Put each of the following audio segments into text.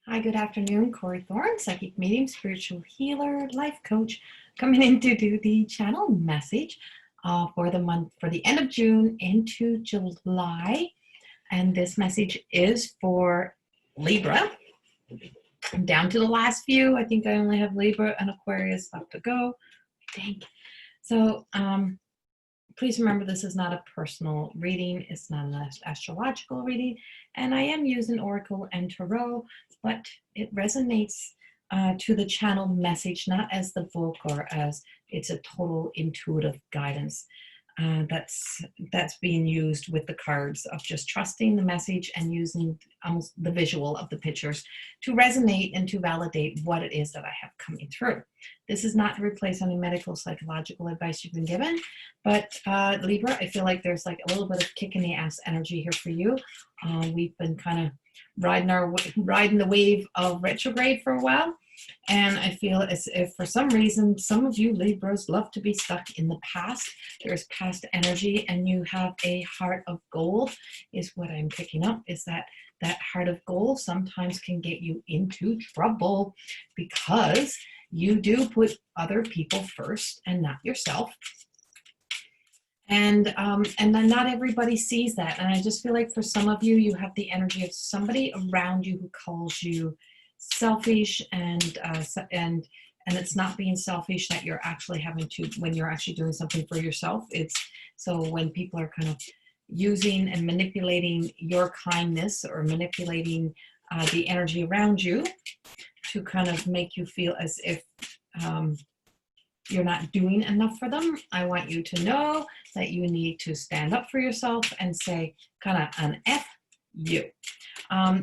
Hi, good afternoon. Corrie Thorne, psychic medium, spiritual healer, life coach, coming in to do the channel message for the month, for the end of June into July. And this message is for Libra. I'm down to the last few. I think I only have Libra and Aquarius left to go, I think. So please remember, this is not a personal reading. It's not an astrological reading. And I am using Oracle and Tarot, but it resonates to the channel message, not as the book or as it's a total intuitive guidance. That's being used with the cards of just trusting the message and using almost the visual of the pictures to resonate and to validate what it is that I have coming through. This is not to replace any medical, psychological advice you've been given, but Libra, I feel like there's like a little bit of kick in the ass energy here for you. We've been kind of riding the wave of retrograde for a while. And I feel as if for some reason, some of you Libras love to be stuck in the past. There's past energy and you have a heart of gold is what I'm picking up, is that heart of gold sometimes can get you into trouble because you do put other people first and not yourself. And then not everybody sees that. And I just feel like for some of you, you have the energy of somebody around you who calls you selfish, and it's not being selfish that you're actually having to, when you're actually doing something for yourself. It's so when people are kind of using and manipulating your kindness or manipulating the energy around you to kind of make you feel as if you're not doing enough for them. I want you to know that you need to stand up for yourself and say kind of an F you.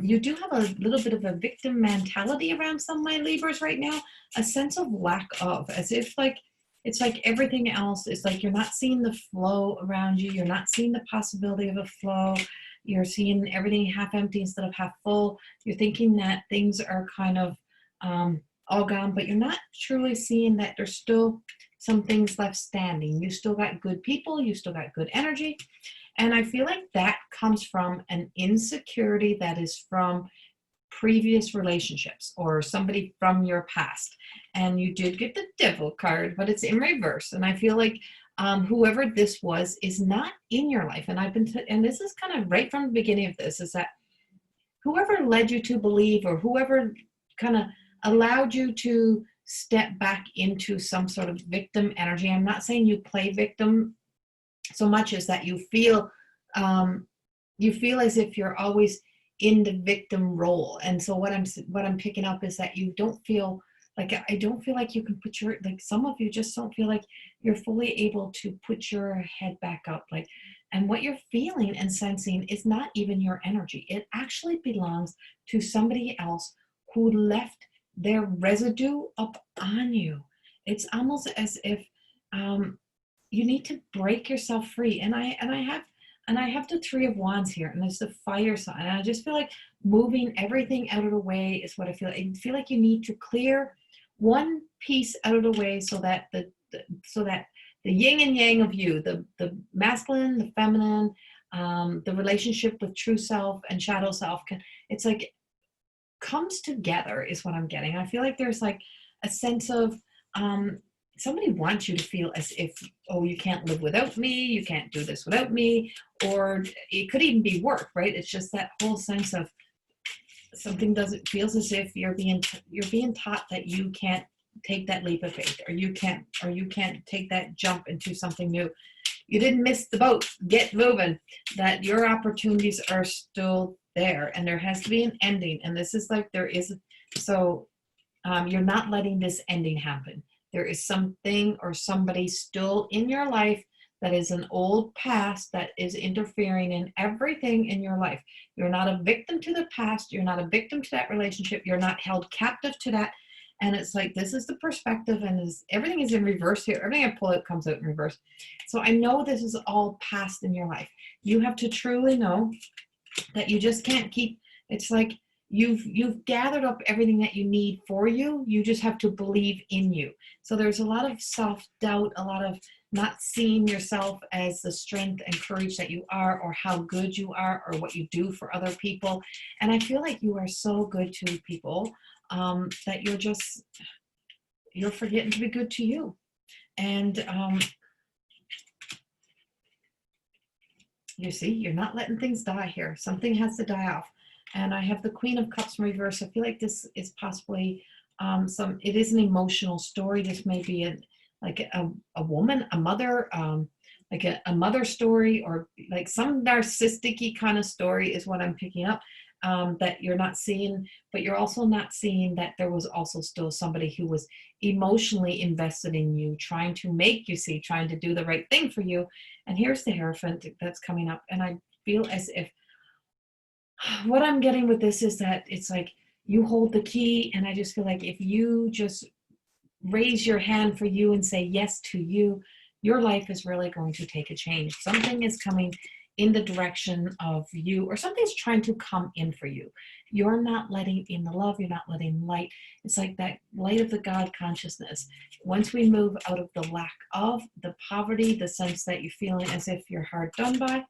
You do have a little bit of a victim mentality around some of my Libras right now, a sense of lack of, as if like, it's like everything else is like, you're not seeing the flow around you. You're not seeing the possibility of a flow. You're seeing everything half empty instead of half full. You're thinking that things are kind of all gone, but you're not truly seeing that there's still some things left standing. You still got good people. You still got good energy. And I feel like that comes from an insecurity that is from previous relationships or somebody from your past. And you did get the Devil card, but it's in reverse. And I feel like whoever this was is not in your life. And and this is kind of right from the beginning of this, is that whoever led you to believe, or whoever kind of allowed you to step back into some sort of victim energy. I'm not saying you play victim so much as that you feel as if you're always in the victim role. And so what I'm picking up is that you don't feel like, I don't feel like you can put your, like some of you just don't feel like you're fully able to put your head back up, like, and what you're feeling and sensing is not even your energy. It actually belongs to somebody else who left their residue up on you. It's almost as if you need to break yourself free. And I have the Three of Wands here, and there's the fire sign. And I just feel like moving everything out of the way is what I feel. I feel like you need to clear one piece out of the way so that the yin and yang of you, the masculine, the feminine, the relationship with true self and shadow self, it's like comes together is what I'm getting. I feel like there's like a sense of somebody wants you to feel as if, oh, you can't live without me, you can't do this without me, or it could even be work, right? It's just that whole sense of something feels as if you're being taught that you can't take that leap of faith, or you can't take that jump into something new. You didn't miss the boat, get moving, that your opportunities are still there, and there has to be an ending. And this is like, there is, so you're not letting this ending happen. There is something or somebody still in your life that is an old past that is interfering in everything in your life. You're not a victim to the past. You're not a victim to that relationship. You're not held captive to that. And it's like, this is the perspective, and everything is in reverse here. Everything I pull out comes out in reverse. So I know this is all past in your life. You have to truly know that you just can't keep, it's like, you've gathered up everything that you need for you. You just have to believe in you. So there's a lot of self-doubt, a lot of not seeing yourself as the strength and courage that you are, or how good you are, or what you do for other people. And I feel like you are so good to people that you're forgetting to be good to you. And you see, you're not letting things die here. Something has to die off. And I have the Queen of Cups in reverse. I feel like this is possibly it is an emotional story. This may be a woman, a mother, like a mother story, or like some narcissistic-y kind of story is what I'm picking up, that you're not seeing. But you're also not seeing that there was also still somebody who was emotionally invested in you, trying to make you see, trying to do the right thing for you. And here's the Hierophant that's coming up. And I feel as if what I'm getting with this is that it's like you hold the key. And I just feel like if you just raise your hand for you and say yes to you, your life is really going to take a change. Something is coming in the direction of you, or something's trying to come in for you. You're not letting in the love, you're not letting light. It's like that light of the God consciousness. Once we move out of the lack of, the poverty, the sense that you're feeling as if you're hard done by,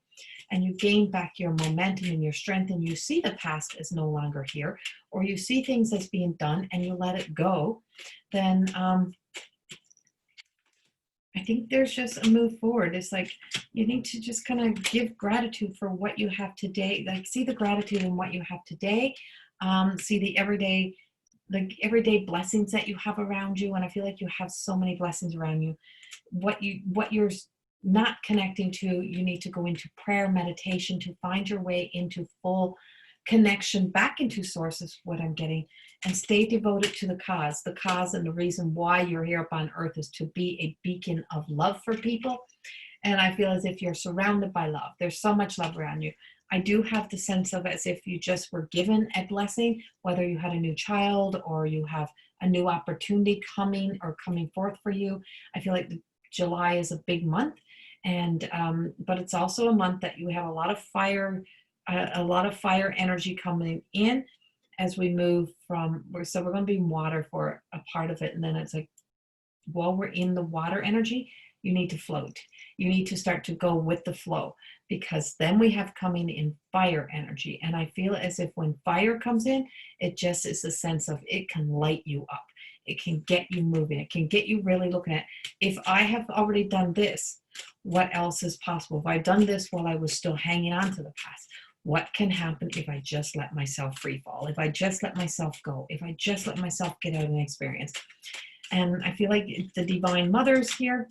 and you gain back your momentum and your strength, and you see the past as no longer here, or you see things as being done and you let it go, then I think there's just a move forward. It's like you need to just kind of give gratitude for what you have today. Like, see the gratitude in what you have today. See the everyday blessings that you have around you. And I feel like you have so many blessings around you. What you're not connecting to, you need to go into prayer, meditation to find your way into full connection back into source is what I'm getting, and stay devoted to the cause and the reason why you're here upon earth is to be a beacon of love for people. And I feel as if you're surrounded by love. There's so much love around you. I do have the sense of as if you just were given a blessing, whether you had a new child or you have a new opportunity coming forth for you. I feel like July is a big month, and but it's also a month that you have a lot of fire energy coming in as we move from, so we're going to be in water for a part of it. And then it's like, while we're in the water energy, you need to float. You need to start to go with the flow, because then we have coming in fire energy. And I feel as if when fire comes in, it just is a sense of it can light you up. It can get you moving. It can get you really looking at, if I have already done this, what else is possible? If I've done this while I was still hanging on to the past, what can happen if I just let myself free fall? If I just let myself go? If I just let myself get out and experience? And I feel like the Divine Mother's here,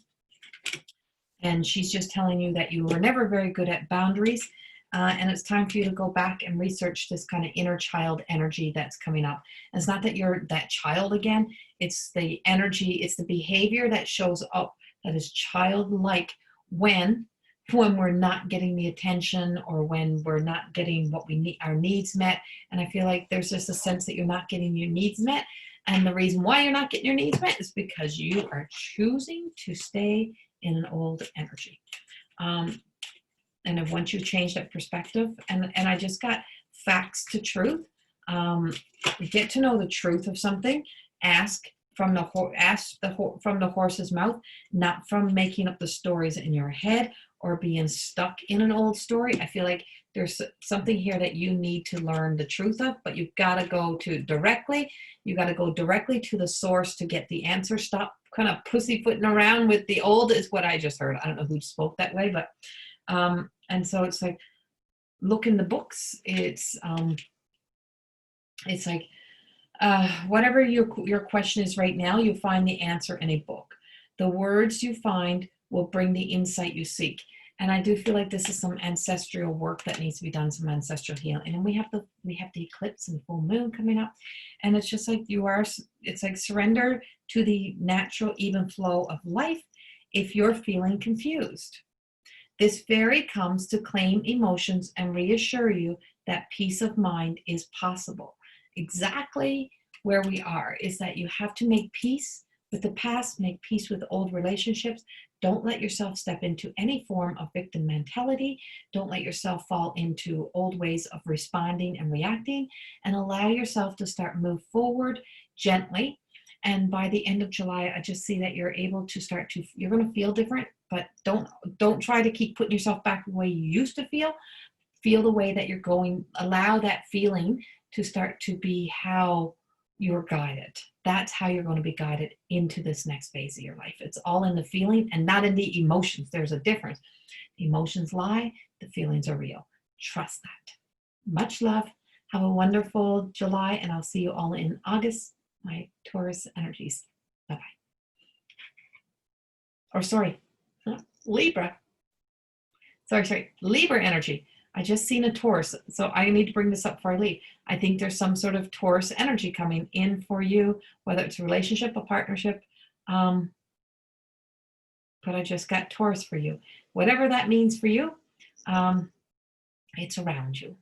and she's just telling you that you were never very good at boundaries, and it's time for you to go back and research this kind of inner child energy that's coming up. And it's not that you're that child again, it's the energy, it's the behavior that shows up that is childlike when we're not getting the attention, or when we're not getting what we need, our needs met. And I feel like there's just a sense that you're not getting your needs met. And the reason why you're not getting your needs met is because you are choosing to stay in an old energy. And if once you change that perspective, and I just got facts to truth, get to know the truth of something, ask from the horse's mouth, not from making up the stories in your head or being stuck in an old story. I feel like there's something here that you need to learn the truth of, but you've got to go directly to the source to get the answer. Stop kind of pussyfooting around with the old, is what I just heard. I don't know who spoke that way, but and so it's like, look in the books. It's like, whatever your question is right now, you find the answer in a book. The words you find will bring the insight you seek. And I do feel like this is some ancestral work that needs to be done, some ancestral healing. And we have the eclipse and full moon coming up. And it's just like it's like surrender to the natural even flow of life if you're feeling confused. This fairy comes to claim emotions and reassure you that peace of mind is possible. Exactly where we are is that you have to make peace with the past, make peace with old relationships. Don't let yourself step into any form of victim mentality. Don't let yourself fall into old ways of responding and reacting, and allow yourself to start move forward gently. And by the end of July, I just see that you're able to you're going to feel different, but don't try to keep putting yourself back the way you used to feel. Feel the way that you're going. Allow that feeling to start to be how you're guided. That's how you're going to be guided into this next phase of your life. It's all in the feeling and not in the emotions. There's a difference. The emotions lie, the feelings are real. Trust that. Much love. Have a wonderful July, and I'll see you all in August, my Taurus energies. Bye-bye. Or sorry, Libra. Sorry, Libra energy. I just seen a Taurus, so I need to bring this up before I leave. I think there's some sort of Taurus energy coming in for you, whether it's a relationship, a partnership, but I just got Taurus for you. Whatever that means for you, it's around you.